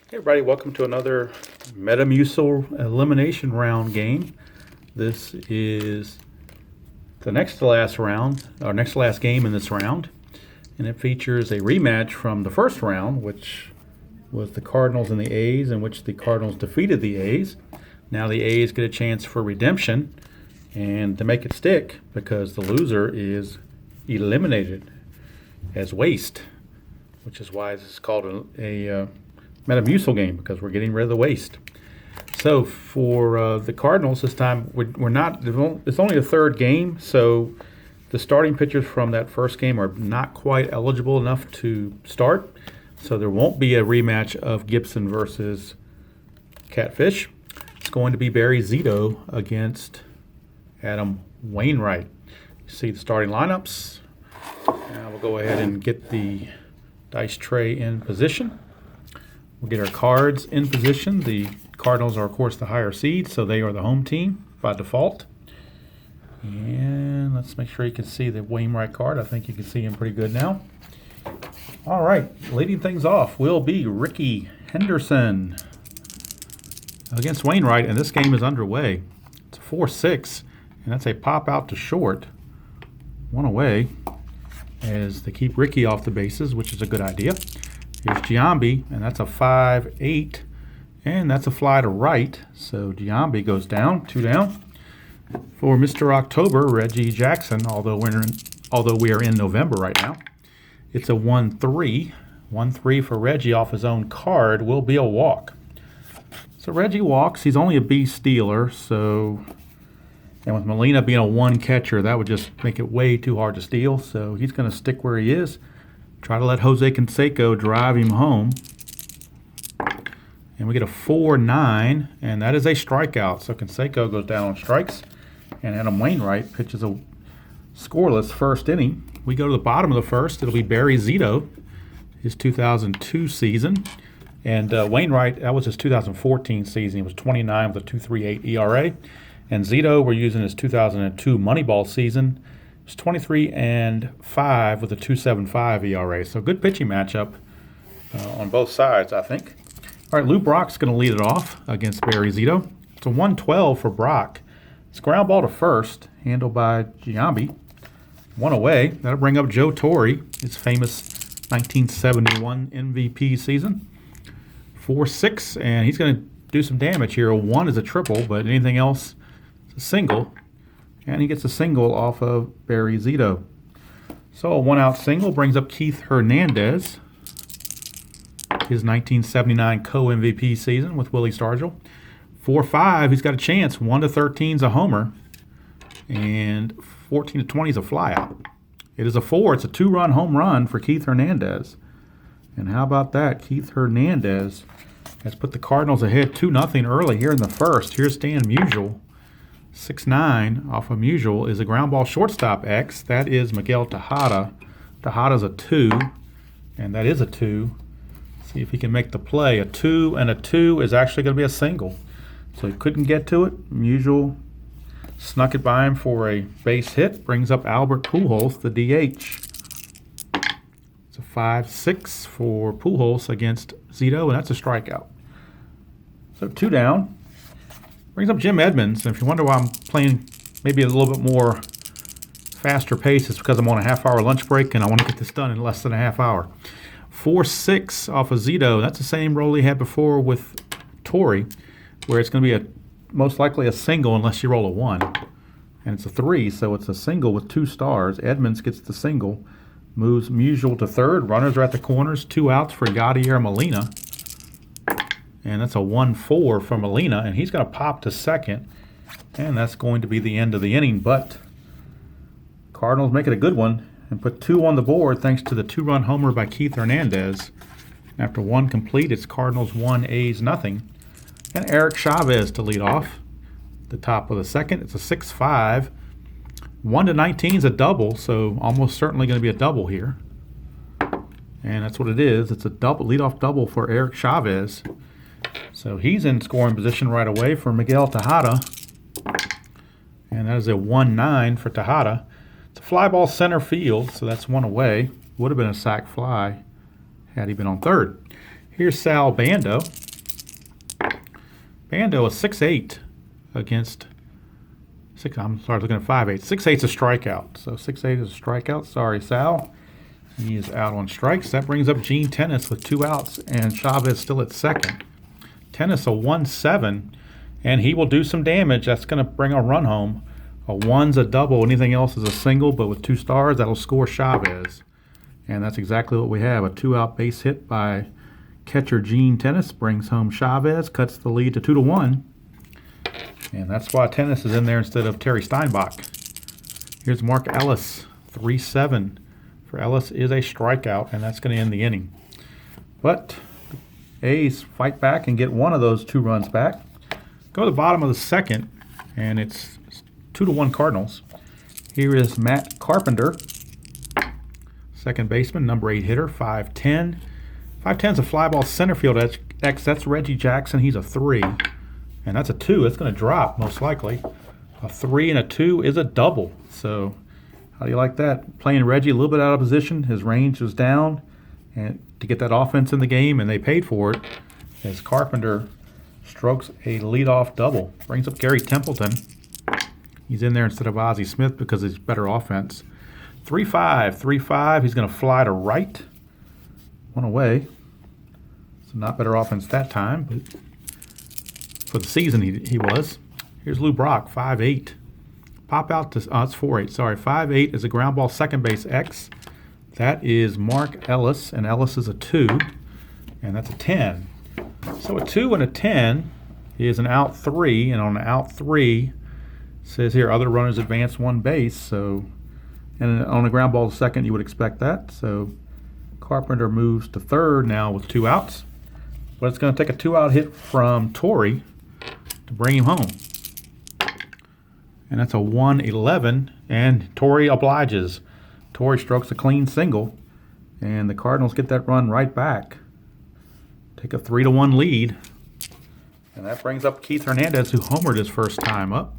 Hey everybody, welcome to another Metamucil elimination round game. This is the next to last round, or next to last game in this round, and it features a rematch from the first round, which was the Cardinals and the A's, in which the Cardinals defeated the A's. Now the A's get a chance for redemption and to make it stick because the loser is eliminated as waste, which is why this is called a Metamucil game, because we're getting rid of the waste. So for the Cardinals this time, we're not. It's only the third game, so the starting pitchers from that first game are not quite eligible enough to start. So there won't be a rematch of Gibson versus Catfish. It's going to be Barry Zito against Adam Wainwright. You see the starting lineups. Now we'll go ahead and get the dice tray in position. We'll get our cards in position. The Cardinals are, of course, the higher seed, so they are the home team by default. And let's make sure you can see the Wainwright card. I think you can see him pretty good now. All right, leading things off will be Ricky Henderson against Wainwright, and this game is underway. It's a 4-6, and that's a pop out to short. One away as they keep Ricky off the bases, which is a good idea. Here's Giambi, and that's a 5-8, and that's a fly to right. So Giambi goes down, 2 down. For Mr. October, Reggie Jackson, although we are in November right now, it's a 1-3. 1-3 for Reggie off his own card will be a walk. So Reggie walks. He's only a B stealer, so, and with Molina being a 1 catcher, that would just make it way too hard to steal. So he's going to stick where he is. Try to let Jose Canseco drive him home. And we get a 4-9, and that is a strikeout. So Canseco goes down on strikes, and Adam Wainwright pitches a scoreless first inning. We go to the bottom of the first. It'll be Barry Zito, his 2002 season. And Wainwright, that was his 2014 season. He was 29 with a 2.38 ERA. And Zito, we're using his 2002 Moneyball season. It's 23-5 with a 2.75 ERA. So good pitching matchup on both sides, I think. All right, Lou Brock's going to lead it off against Barry Zito. It's a 1-12 for Brock. It's ground ball to first, handled by Giambi. 1 away. That'll bring up Joe Torre, his famous 1971 MVP season. 4-6, and he's going to do some damage here. A 1 is a triple, but anything else is a single. And he gets a single off of Barry Zito. So a 1-out single brings up Keith Hernandez, his 1979 co-MVP season with Willie Stargell. 4-5, he's got a chance. 1-13 is a homer, and 14-20 is a flyout. It is a 4. It's a 2-run home run for Keith Hernandez. And how about that? Keith Hernandez has put the Cardinals ahead 2-0 early here in the first. Here's Stan Musial. 6-9 off of Musial is a ground ball shortstop X. That is Miguel Tejada. Tejada's a 2, and that is a 2. See if he can make the play. A 2 and a 2 is actually going to be a single. So he couldn't get to it. Musial snuck it by him for a base hit. Brings up Albert Pujols, the DH. It's a 5-6 for Pujols against Zito, and that's a strikeout. So 2 down. Brings up Jim Edmonds, and if you wonder why I'm playing maybe a little bit more faster pace, it's because I'm on a half-hour lunch break, and I want to get this done in less than a half hour. 4-6 off of Zito. That's the same role he had before with Torre, where it's going to be most likely a single unless you roll a 1. And it's a 3, so it's a single with 2 stars. Edmonds gets the single, moves Musial to third. Runners are at the corners. 2 outs for Yadier Molina. And that's a 1-4 for Molina, and he's going to pop to second. And that's going to be the end of the inning. But Cardinals make it a good one and put 2 on the board thanks to the 2-run homer by Keith Hernandez. After 1 complete, it's Cardinals 1, A's nothing. And Eric Chavez to lead off. The top of the second, it's a 6-5. 1-19 is a double, so almost certainly going to be a double here. And that's what it is. It's a double, leadoff double for Eric Chavez. So he's in scoring position right away for Miguel Tejada. And that is a 1-9 for Tejada. It's a fly ball center field, so that's 1 away. Would have been a sac fly had he been on third. Here's Sal Bando. Bando is 6'8" against I'm sorry, looking at 5'8". 6'8" is a strikeout. So 6'8" is a strikeout. Sorry, Sal. He is out on strikes. That brings up Gene Tennis with 2 outs, and Chavez still at second. Tennis a 1-7, and he will do some damage. That's going to bring a run home. A 1's a double. Anything else is a single, but with 2 stars, that'll score Chavez. And that's exactly what we have. A 2-out base hit by catcher Gene Tennis brings home Chavez, cuts the lead to 2-1. And that's why Tennis is in there instead of Terry Steinbach. Here's Mark Ellis, 3-7. For Ellis is a strikeout, and that's going to end the inning. But the A's fight back and get one of those 2 runs back. Go to the bottom of the second, and it's 2-1 Cardinals. Here is Matt Carpenter, second baseman, number 8 hitter, 5'10". 5'10 is a fly ball center field X. That's Reggie Jackson. He's a 3. And that's a 2. It's going to drop, most likely. A 3 and a 2 is a double. So how do you like that? Playing Reggie a little bit out of position. His range was down and to get that offense in the game, and they paid for it as Carpenter strokes a leadoff double. Brings up Gary Templeton. He's in there instead of Ozzie Smith because he's better offense. 3-5. 3-5. He's going to fly to right. 1 away. So not better offense that time, but for the season he was. Here's Lou Brock, 5'8". Pop out to, it's 4'8", sorry. 5'8" is a ground ball second base X. That is Mark Ellis, and Ellis is a 2, and that's a 10. So a 2 and a 10 is an out 3, and on an out 3, it says here other runners advance 1 base. So, and on a ground ball second, you would expect that. So Carpenter moves to third now with 2 outs. But it's going to take a 2-out hit from Torrey to bring him home. And that's a 1-11, and Torrey obliges. Torrey strokes a clean single, and the Cardinals get that run right back. Take a 3-1 lead. And that brings up Keith Hernandez, who homered his first time up.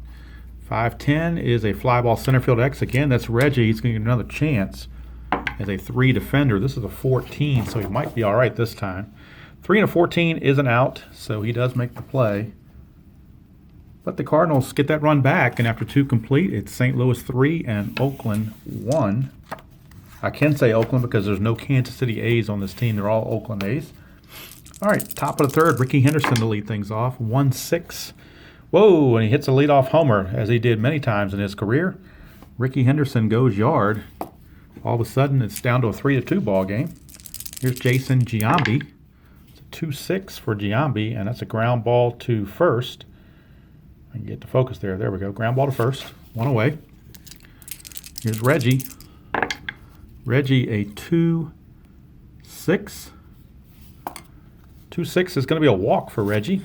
5'10 is a fly ball center field X. Again, that's Reggie. He's going to get another chance as a 3 defender. This is a 14, so he might be all right this time. 3 and a 14 is an out, so he does make the play. But the Cardinals get that run back, and after 2 complete, it's St. Louis 3 and Oakland 1. I can say Oakland because there's no Kansas City A's on this team. They're all Oakland A's. All right, top of the third, Ricky Henderson to lead things off, 1-6. Whoa, and he hits a leadoff homer, as he did many times in his career. Ricky Henderson goes yard. All of a sudden, it's down to a 3-2 ball game. Here's Jason Giambi. 2-6 for Giambi, and that's a ground ball to first. I can get the focus there. There we go. Ground ball to first. 1 away. Here's Reggie. Reggie, a 2-6. 2-6 is going to be a walk for Reggie.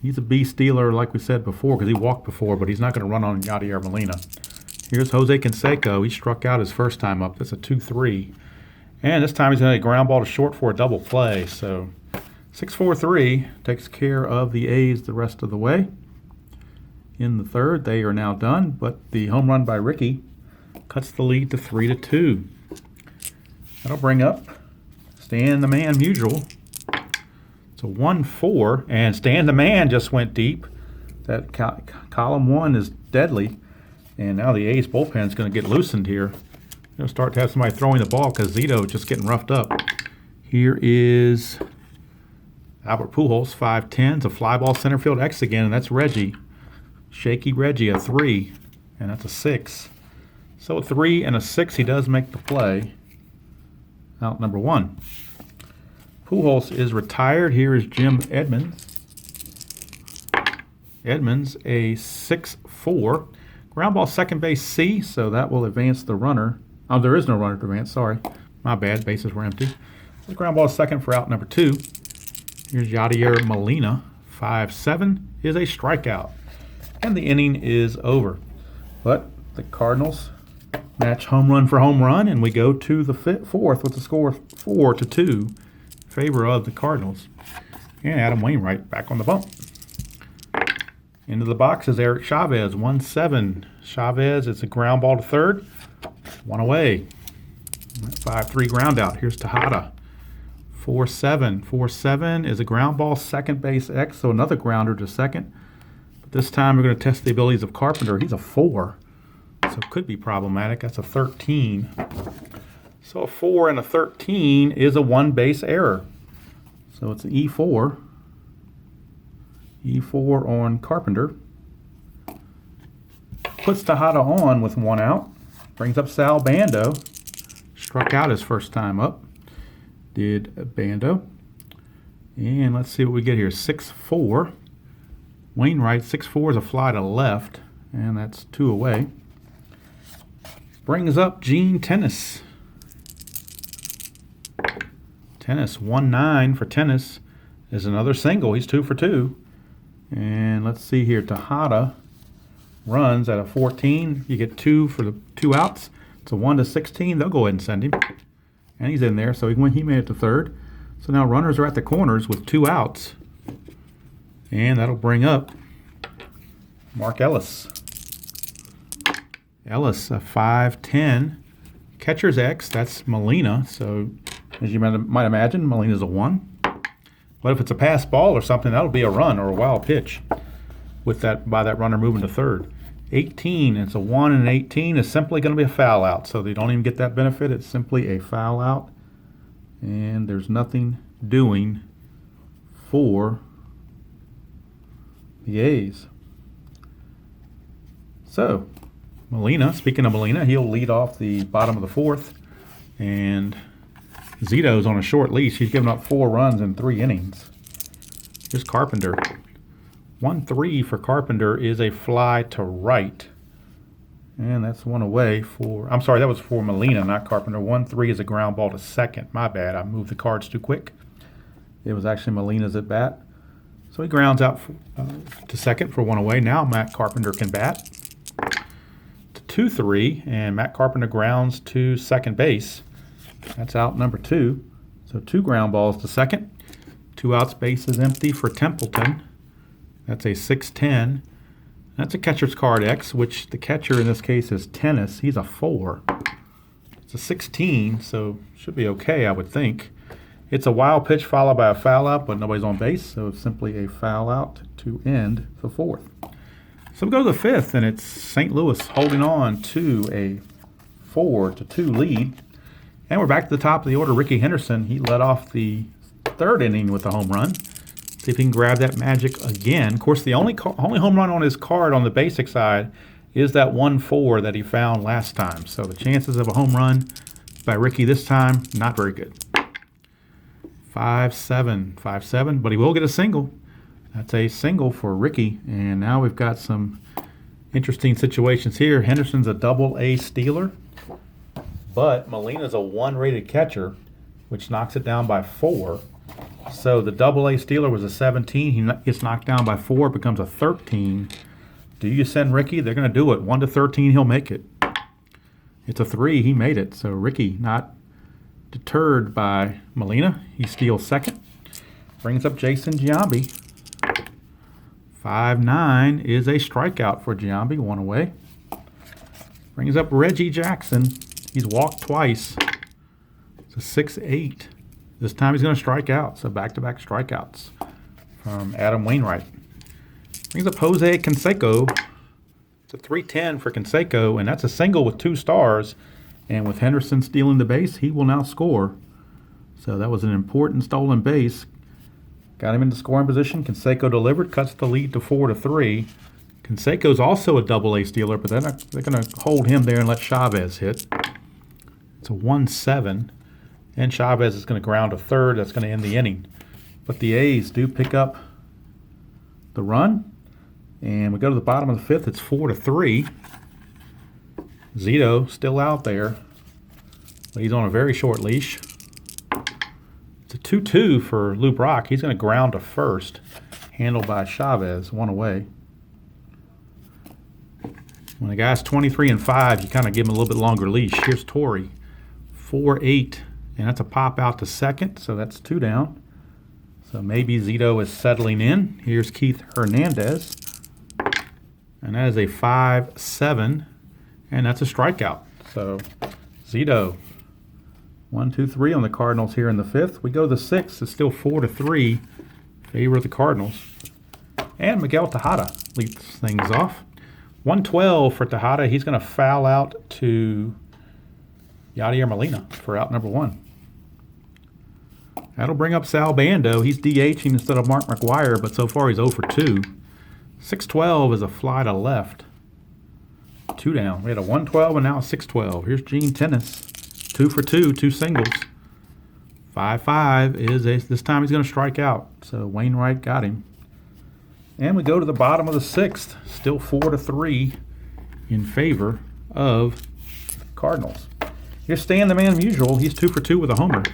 He's a bee stealer, like we said before, because he walked before, but he's not going to run on Yadier Molina. Here's Jose Canseco. He struck out his first time up. That's a 2-3. And this time he's going to ground ball to short for a double play. So 6-4-3 takes care of the A's the rest of the way. In the third, they are now done, but the home run by Ricky cuts the lead to 3-2. That'll bring up Stan the Man Musial. It's a 1-4, and Stan the Man just went deep. That column 1 is deadly, and now the A's bullpen is going to get loosened here. Going to start to have somebody throwing the ball because Zito just getting roughed up. Here is Albert Pujols, 5'10", it's a fly ball center field X again, and that's Reggie. Shaky Reggie, a 3, and that's a 6. So a 3 and a 6, he does make the play. Out number 1. Pujols is retired. Here is Jim Edmonds. Edmonds, a 6-4. Ground ball second base C, so that will advance the runner. Oh, there is no runner to advance, sorry. My bad, bases were empty. The ground ball second for out number 2. Here's Yadier Molina. 5-7 is a strikeout. And the inning is over. But the Cardinals match home run for home run, and we go to the fourth with the score 4-2 in favor of the Cardinals. And Adam Wainwright back on the bump. Into the box is Eric Chavez, 1-7. Chavez, it's a ground ball to third. 1 away. 5-3 ground out. Here's Tejada. 4-7. 4-7 is a ground ball, second base X, so another grounder to second. But this time we're going to test the abilities of Carpenter. He's a 4, so it could be problematic. That's a 13. So a 4 and a 13 is a one base error. So it's an E4. E4 on Carpenter. Puts Tejada on with 1 out. Brings up Sal Bando. Struck out his first time up. Did Bando. And let's see what we get here. 6-4. Wainwright, 6-4 is a fly to left. And that's 2 away. Brings up Gene Tennis. Tennis, 1-9 for Tennis. Is another single. He's 2 for 2. And let's see here. Tejada runs at a 14. You get 2 for the 2 outs. It's a 1-16. They'll go ahead and send him. And he's in there, so he made it to third. So now runners are at the corners with 2 outs. And that'll bring up Mark Ellis. Ellis, a 5-10. Catcher's X, that's Molina. So as you might imagine, Molina's a 1. But if it's a pass ball or something, that'll be a run or a wild pitch with by that runner moving to third. 18, it's a 1 and an 18 is simply going to be a foul out. So they don't even get that benefit. It's simply a foul out. And there's nothing doing for the A's. So Molina, speaking of Molina, he'll lead off the bottom of the 4th. And Zito's on a short leash. He's given up 4 runs in 3 innings. Here's Carpenter. 1-3 for Carpenter is a fly to right. And that's 1 away for, I'm sorry, that was for Molina, not Carpenter. 1-3 is a ground ball to second. My bad, I moved the cards too quick. It was actually Molina's at bat. So he grounds out to second for 1 away. Now Matt Carpenter can bat. To 2-3, and Matt Carpenter grounds to second base. That's out number 2. So 2 ground balls to second. 2 outs, base is empty for Templeton. That's a 6-10. That's a catcher's card X, which the catcher in this case is Tennis. He's a 4. It's a 16, so should be okay, I would think. It's a wild pitch followed by a foul out, but nobody's on base, so it's simply a foul out to end the 4th. So we go to the 5th, and it's St. Louis holding on to a 4-2 lead. And we're back to the top of the order. Ricky Henderson, he led off the 3rd inning with a home run. See if he can grab that magic again. Of course, the only home run on his card on the basic side is that 1-4 that he found last time. So the chances of a home run by Ricky this time, not very good. 5-7, but he will get a single. That's a single for Ricky. And now we've got some interesting situations here. Henderson's a double-A stealer, but Molina's a 1-rated catcher, which knocks it down by 4. So the double-A stealer was a 17. He gets knocked down by 4. It becomes a 13. Do you send Ricky? They're going to do it. 1-13, he'll make it. It's a 3. He made it. So Ricky, not deterred by Molina. He steals second. Brings up Jason Giambi. 5-9 is a strikeout for Giambi. 1 away. Brings up Reggie Jackson. He's walked twice. It's a 6-8. This time he's going to strike out, so back-to-back strikeouts from Adam Wainwright. Brings up Jose Canseco. It's a 3-10 for Canseco, and that's a single with 2 stars. And with Henderson stealing the base, he will now score. So that was an important stolen base. Got him into scoring position. Canseco delivered, cuts the lead to 4-3. Canseco's also a double-A stealer, but they're going to hold him there and let Chavez hit. It's a 1-7. And Chavez is going to ground to third. That's going to end the inning. But the A's do pick up the run. And we go to the bottom of the 5th. It's 4-3. Zito still out there. But he's on a very short leash. It's a 2-2 for Lou Brock. He's going to ground to first. Handled by Chavez. 1 away. When a guy's 23-5, you kind of give him a little bit longer leash. Here's Torrey. 4-8. And that's a pop out to second, so that's 2 down. So maybe Zito is settling in. Here's Keith Hernandez. And that is a 5-7, and that's a strikeout. So Zito, 1, 2, 3 on the Cardinals here in the 5th. We go to the 6th. It's still 4-3 favor of the Cardinals. And Miguel Tejada leads things off. 112 for Tejada. He's going to foul out to Yadier Molina for out number 1. That'll bring up Sal Bando. He's DHing instead of Mark McGwire, but so far he's 0 for 2. 612 is a fly to left. 2 down. We had a 112 and now a 612. Here's Gene Tennis. 2 for 2, 2 singles. 5-5 is this time he's going to strike out. So Wainwright got him. And we go to the bottom of the 6th. Still 4-3 in favor of Cardinals. Here's Stan the Man Musial. He's 2 for 2 with a homer.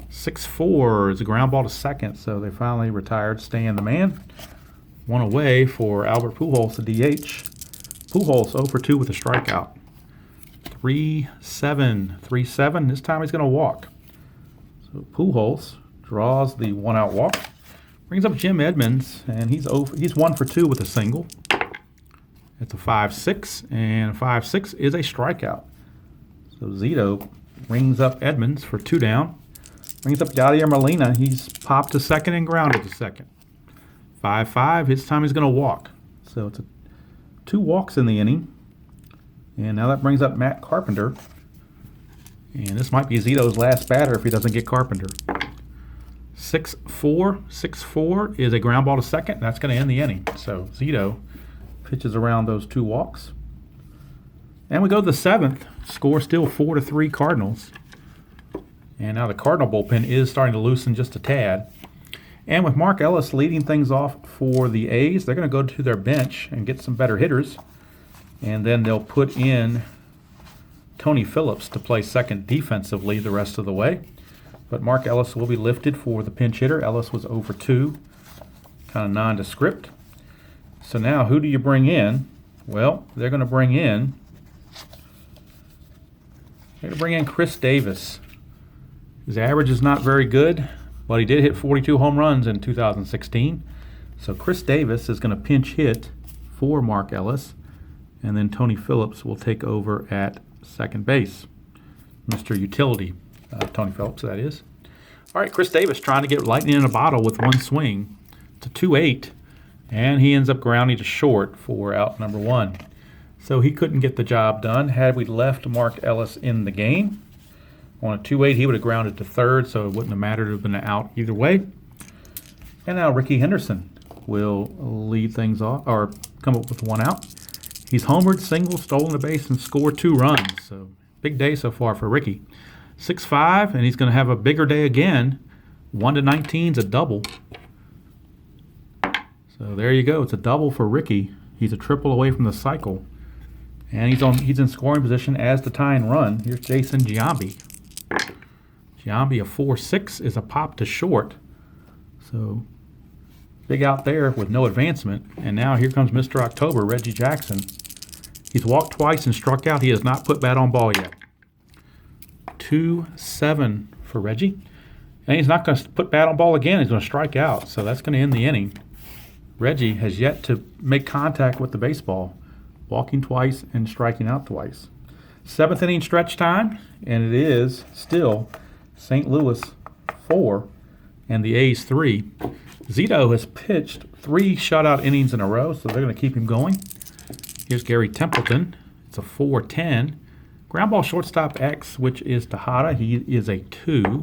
6-4 is a ground ball to second, so they finally retired Stan the Man. 1 away for Albert Pujols, the DH. Pujols 0 for 2 with a strikeout. 3-7, 3-7. This time he's going to walk. So Pujols draws the 1-out walk. Brings up Jim Edmonds, and he's 1 for 2 with a single. It's a 5-6, and a 5-6 is a strikeout. So Zito rings up Edmonds for 2 down. Brings up Yadier Molina. He's popped to second and grounded to second. 5-5. This time he's going to walk. So it's 2 walks in the inning. And now that brings up Matt Carpenter. And this might be Zito's last batter if he doesn't get Carpenter. 6-4. 6-4 is a ground ball to second. That's going to end the inning. So Zito pitches around those 2 walks. And we go to the 7th. Score still 4-3 Cardinals. And now the Cardinal bullpen is starting to loosen just a tad. And with Mark Ellis leading things off for the A's, they're going to go to their bench and get some better hitters. And then they'll put in Tony Phillips to play second defensively the rest of the way. But Mark Ellis will be lifted for the pinch hitter. Ellis was 0 for 2, kind of nondescript. So now who do you bring in? Well, they're going to bring in Chris Davis. His average is not very good, but he did hit 42 home runs in 2016. So Chris Davis is going to pinch hit for Mark Ellis, and then Tony Phillips will take over at second base. Mr. Utility, Tony Phillips, that is. All right, Chris Davis trying to get lightning in a bottle with 1 swing. It's a 2-8, and he ends up grounding to short for out number 1. So he couldn't get the job done. Had we left Mark Ellis in the game, on a 2-8, he would have grounded to third, so it wouldn't have mattered. It would have been an out either way. And now Ricky Henderson will lead things off, or come up with 1 out. He's homered, single, stolen a base, and scored 2 runs. So big day so far for Ricky. 6-5, and he's going to have a bigger day again. 1-19 is a double. So there you go. It's a double for Ricky. He's a triple away from the cycle. And he's in scoring position as the tying run. Here's Jason Giambi. Giambi, a 4-6 is a pop to short. So big out there with no advancement. And now here comes Mr. October, Reggie Jackson. He's walked twice and struck out. He has not put bat on ball yet. 2-7 for Reggie. And he's not going to put bat on ball again. He's going to strike out. So that's going to end the inning. Reggie has yet to make contact with the baseball, walking twice and striking out twice. 7th inning stretch time, and it is still St. Louis 4 and the A's 3. Zito has pitched 3 shutout innings in a row, so they're going to keep him going. Here's Gary Templeton. It's a 4-10. Ground ball shortstop X, which is Tejada. He is a 2.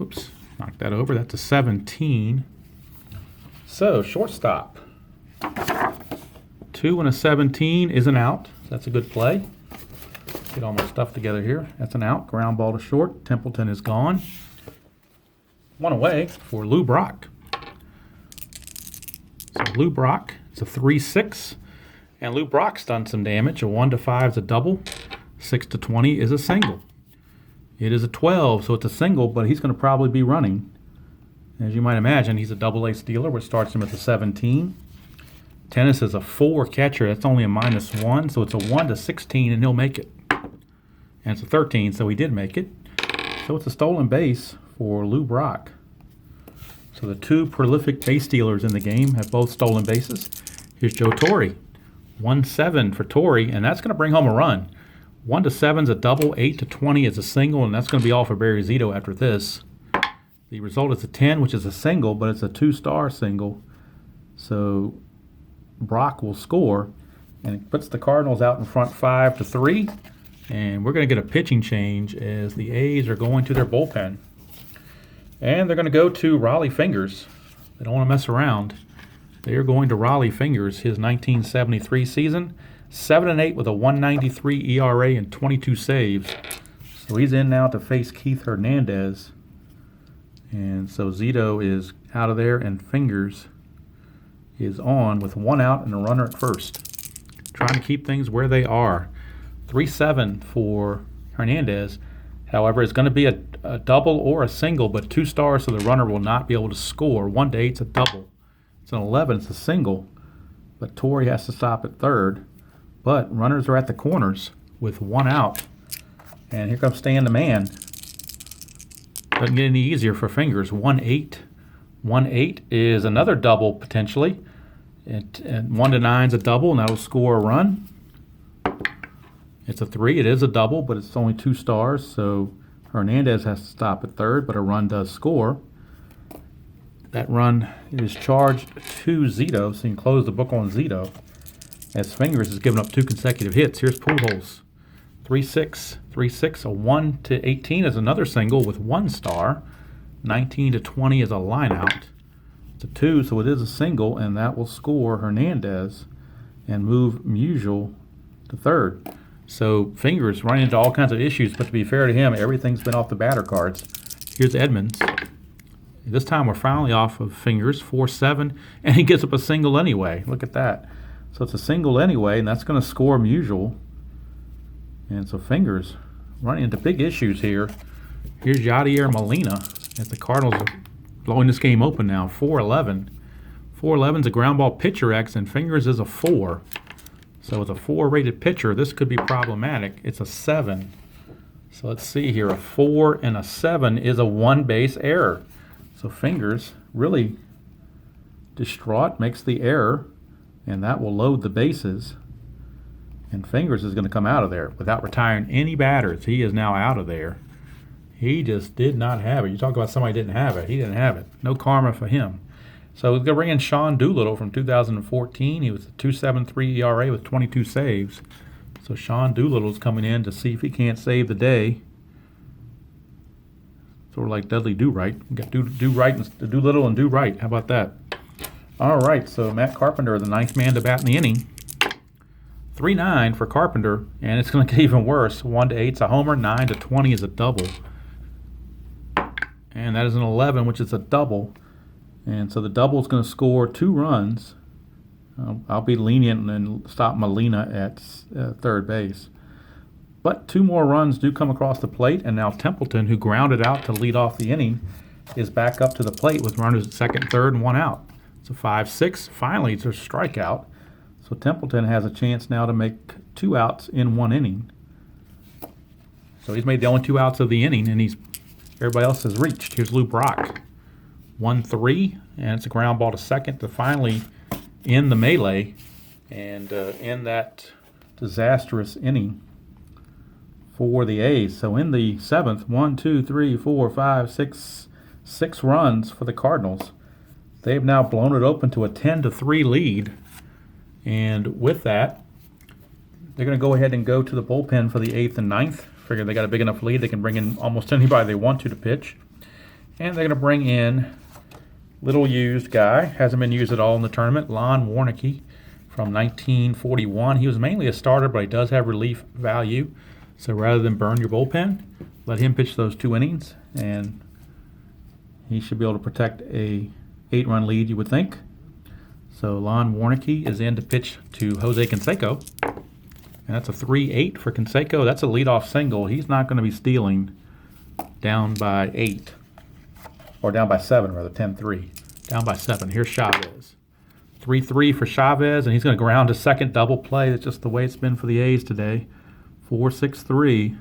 Oops, knocked that over. That's a 17. So, shortstop. 2 and a 17 is an out. That's a good play. Get all my stuff together here. That's an out. Ground ball to short. Templeton is gone. 1 away for Lou Brock. So Lou Brock, it's a 3-6. And Lou Brock's done some damage. A 1-5 is a double. 6-20 is a single. It is a 12, so it's a single, but he's going to probably be running. As you might imagine, he's a double-A stealer, which starts him at the 17. Tennis is a 4 catcher. That's only a -1, so it's a 1-16, and he'll make it. And it's a 13, so he did make it. So it's a stolen base for Lou Brock. So the 2 prolific base stealers in the game have both stolen bases. Here's Joe Torre. 1-7 for Torre, and that's going to bring home a run. 1 to 7 is a double, 8 to 20 is a single, and that's going to be all for Barry Zito after this. The result is a 10, which is a single, but it's a 2-star single. So Brock will score, and it puts the Cardinals out in front 5 to 3. And we're going to get a pitching change as the A's are going to their bullpen. And they're going to go to Raleigh Fingers. They don't want to mess around. They are going to Raleigh Fingers, his 1973 season. 7-8 with a 1.93 ERA and 22 saves. So he's in now to face Keith Hernandez. And so Zito is out of there, and Fingers is on with 1 out and a runner at first. Trying to keep things where they are. 3-7 for Hernandez. However, it's going to be a double or a single, but 2 stars, so the runner will not be able to score. 1 to 8 is a double. It's an 11, it's a single. But Torrey has to stop at third. But runners are at the corners with 1 out. And here comes Stan the Man. Doesn't get any easier for Fingers. 1-8. 1-8 is another double potentially. And 1 to 9 is a double, and that will score a run. It's a 3. It is a double, but it's only 2 stars, so Hernandez has to stop at third, but a run does score. That run is charged to Zito, so you can close the book on Zito, as Fingers has given up 2 consecutive hits. Here's Pujols. 3-6, 3-6. A 1 to 18 is another single with 1 star. 19 to 20 is a line out. It's a 2, so it is a single, and that will score Hernandez and move Musial to third. So Fingers running into all kinds of issues, but to be fair to him, everything's been off the batter cards. Here's Edmonds. This time we're finally off of Fingers, 4-7, and he gets up a single anyway. Look at that. So it's a single anyway, and that's going to score Musial. And so Fingers running into big issues here. Here's Yadier Molina as the Cardinals are blowing this game open now, 4-11. 4-11 is a ground ball pitcher X, and Fingers is a 4. So it's a 4-rated pitcher. This could be problematic. It's a 7. So let's see here. A 4 and a 7 is a 1-base error. So Fingers really distraught, makes the error, and that will load the bases. And Fingers is going to come out of there without retiring any batters. He is now out of there. He just did not have it. You talk about somebody didn't have it. He didn't have it. No karma for him. So we're going to bring in Sean Doolittle from 2014. He was a 2.73 ERA with 22 saves. So Sean Doolittle's coming in to see if he can't save the day. Sort of like Dudley Do-Right. We got Do-Right and Doolittle and Do-Right. How about that? All right, so Matt Carpenter, the 9th man to bat in the inning. 3-9 for Carpenter, and it's going to get even worse. 1 to 8 is a homer, 9 to 20 is a double. And that is an 11, which is a double. And so the double is going to score 2 runs. I'll be lenient and stop Molina at third base. But 2 more runs do come across the plate, and now Templeton, who grounded out to lead off the inning, is back up to the plate with runners at second, third, and 1 out. It's a 5-6. Finally, it's a strikeout. So Templeton has a chance now to make 2 outs in 1 inning. So he's made the only 2 outs of the inning, and everybody else has reached. Here's Lou Brock. 1-3, and it's a ground ball to second to finally end the melee and end that disastrous inning for the A's. So in the 7th, 1, 2, 3, 4, 5, 6 runs for the Cardinals. They've now blown it open to a 10-3 lead. And with that, they're going to go ahead and go to the bullpen for the 8th and 9th. Figure they got a big enough lead. They can bring in almost anybody they want to pitch. And they're going to bring in little used guy. Hasn't been used at all in the tournament. Lon Warnicki from 1941. He was mainly a starter, but he does have relief value. So rather than burn your bullpen, let him pitch those 2 innings. And he should be able to protect a 8-run lead, you would think. So Lon Warnicki is in to pitch to Jose Canseco. And that's a 3-8 for Canseco. That's a leadoff single. He's not going to be stealing down by 8. Or down by 7, rather, 10-3. Down by 7. Here's Chavez. 3-3 for Chavez, and he's going to ground to second, double play. That's just the way it's been for the A's today. 4-6-3.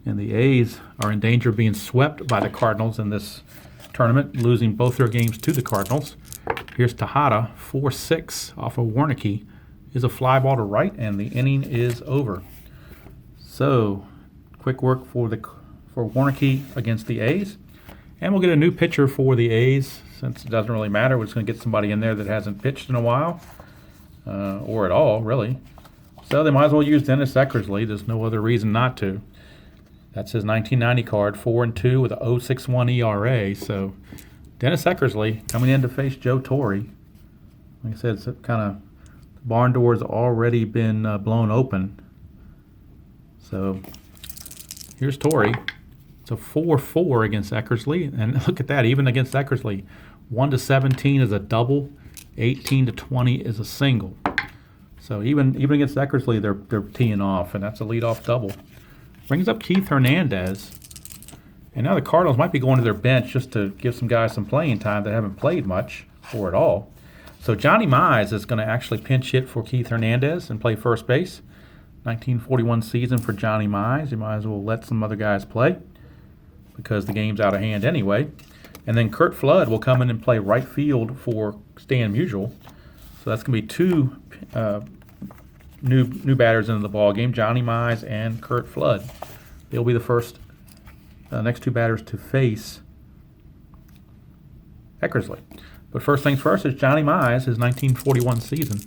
And the A's are in danger of being swept by the Cardinals in this tournament, losing both their games to the Cardinals. Here's Tejada, 4-6 off of Warnicki. Is a fly ball to right, and the inning is over. So, quick work for Warnke against the A's. And we'll get a new pitcher for the A's, since it doesn't really matter. We're just going to get somebody in there that hasn't pitched in a while, or at all, really. So they might as well use Dennis Eckersley. There's no other reason not to. That's his 1990 card, 4-2 with a 0.61 ERA. So Dennis Eckersley coming in to face Joe Torre. Like I said, it's kind of, the barn door's already been blown open. So here's Torre. It's a 4-4 against Eckersley. And look at that, even against Eckersley, 1-17 is a double, 18-20 is a single. So even against Eckersley, they're teeing off, and that's a leadoff double. Brings up Keith Hernandez. And now the Cardinals might be going to their bench just to give some guys some playing time that haven't played much or at all. So Johnny Mize is going to actually pinch hit for Keith Hernandez and play first base. 1941 season for Johnny Mize. You might as well let some other guys play because the game's out of hand anyway. And then Curt Flood will come in and play right field for Stan Musial. So that's going to be two new batters into the ball game, Johnny Mize and Curt Flood. They'll be the first next two batters to face Eckersley. But first things first is Johnny Mize, his 1941 season.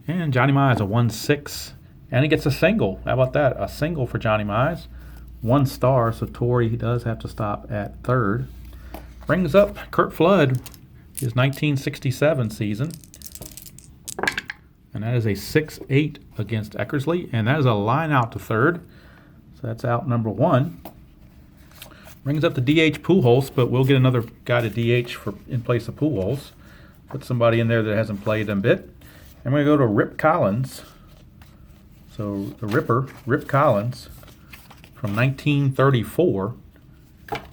And Johnny Mize, a 1-6. And he gets a single. How about that? A single for Johnny Mize. 1 star, so Torre does have to stop at third. Brings up Curt Flood, his 1967 season. And that is a 6-8 against Eckersley. And that is a line out to third. So that's out number 1. Brings up the DH Pujols, but we'll get another guy to DH in place of Pujols. Put somebody in there that hasn't played a bit. And we're going to go to Rip Collins. So the Ripper, Rip Collins, from 1934,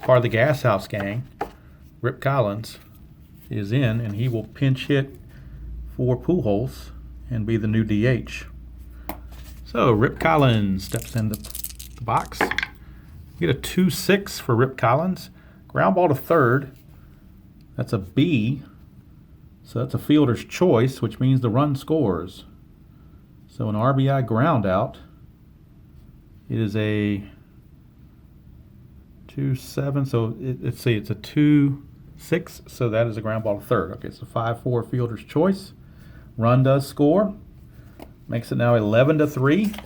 part of the Gas House Gang. Rip Collins is in, and he will pinch hit for Pujols and be the new DH. So Rip Collins steps into the box. Get a 2-6 for Rip Collins. Ground ball to third. That's a B. So that's a fielder's choice, which means the run scores. So an RBI ground out. It is a 2-7. So let's see, it's a 2-6. So that is a ground ball to third. Okay, so 5-4 fielder's choice. Run does score. Makes it now 11-3.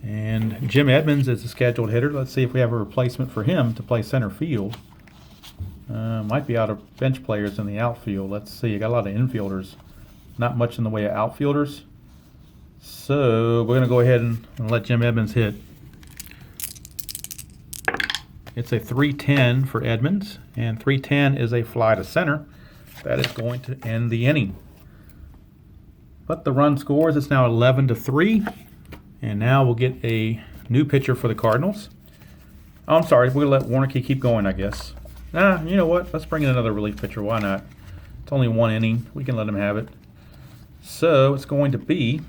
And Jim Edmonds is a scheduled hitter. Let's see if we have a replacement for him to play center field. Might be out of bench players in the outfield. Let's see. You got a lot of infielders. Not much in the way of outfielders. So we're going to go ahead and let Jim Edmonds hit. It's a 3-10 for Edmonds. And 3-10 is a fly to center. That is going to end the inning. But the run scores. It's now 11-3. And now we'll get a new pitcher for the Cardinals. Oh, I'm sorry. We'll let Warnke keep going, I guess. You know what? Let's bring in another relief pitcher. Why not? It's only 1 inning. We can let him have it. So it's going to be,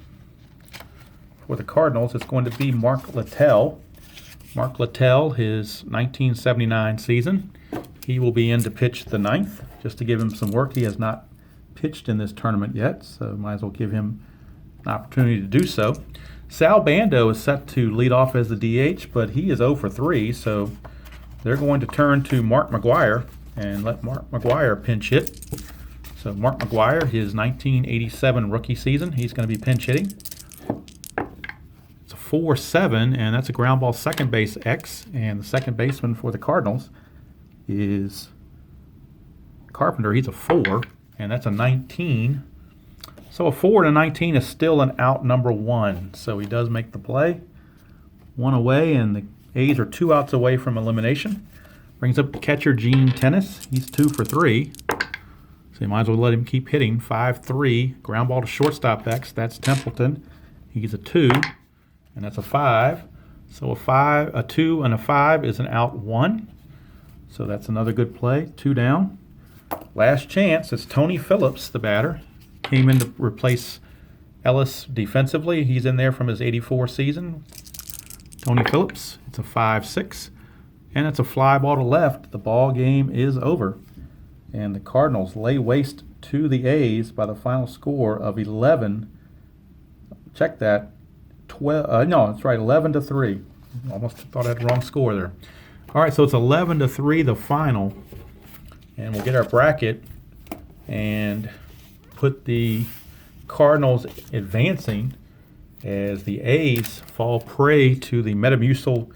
for the Cardinals, it's going to be Mark Littell. Mark Littell, his 1979 season. He will be in to pitch the 9th, just to give him some work. He has not pitched in this tournament yet, so might as well give him an opportunity to do so. Sal Bando is set to lead off as the DH, but he is 0 for 3, so they're going to turn to Mark McGwire and let Mark McGwire pinch hit. So Mark McGwire, his 1987 rookie season, he's going to be pinch hitting. It's a 4-7, and that's a ground ball second base X, and the second baseman for the Cardinals is Carpenter. He's a 4, and that's a 19. So a 4-19 is still an out number 1. So he does make the play. 1 away, and the A's are 2 outs away from elimination. Brings up catcher Gene Tennis. He's 2 for 3. So you might as well let him keep hitting. 5-3. Ground ball to shortstop X. That's Templeton. He's a 2, and that's a 5. So a 2 and a 5 is an out 1. So that's another good play. 2 down. Last chance. It's Tony Phillips, the batter. Came in to replace Ellis defensively. He's in there from his 84 season. Tony Phillips. It's a 5-6. And it's a fly ball to left. The ball game is over. And the Cardinals lay waste to the A's by the final score of 11. Check that. 12. No, that's right, 11-3. Almost thought I had the wrong score there. All right, so it's 11-3, the final, and we'll get our bracket and put the Cardinals advancing as the A's fall prey to the Metamucil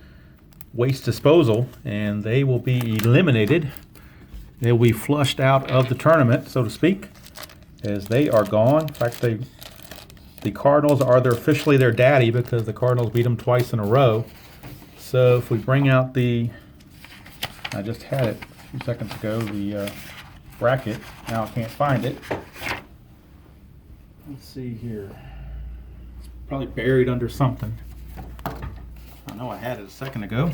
waste disposal, and they will be eliminated. They will be flushed out of the tournament, so to speak, as they are gone. In fact, the Cardinals are officially their daddy because the Cardinals beat them twice in a row. So if we bring out I just had it a few seconds ago, the bracket. Now I can't find it. Let's see here. It's probably buried under something. I know I had it a second ago.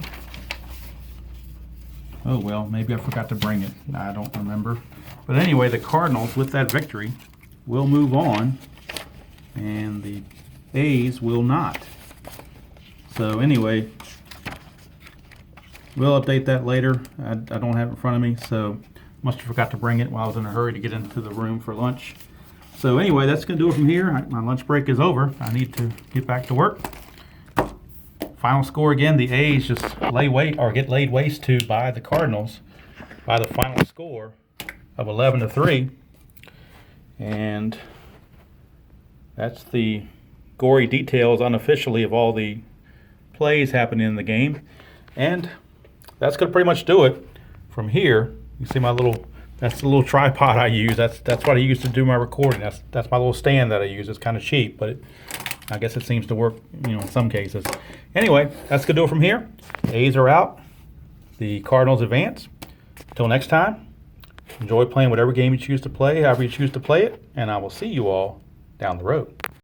Oh well, maybe I forgot to bring it. I don't remember. But anyway, the Cardinals, with that victory, will move on, and the A's will not. So anyway, we'll update that later. I don't have it in front of me, so must have forgot to bring it while I was in a hurry to get into the room for lunch. So anyway, that's going to do it from here. My lunch break is over. I need to get back to work. Final score again, the A's just get laid waste to by the Cardinals by the final score of 11-3. And that's the gory details unofficially of all the plays happening in the game. And that's going to pretty much do it. From here, you see that's the little tripod I use. That's what I use to do my recording. That's my little stand that I use. It's kind of cheap, but I guess it seems to work, in some cases. Anyway, that's going to do it from here. The A's are out. The Cardinals advance. Until next time, enjoy playing whatever game you choose to play, however you choose to play it, and I will see you all down the road.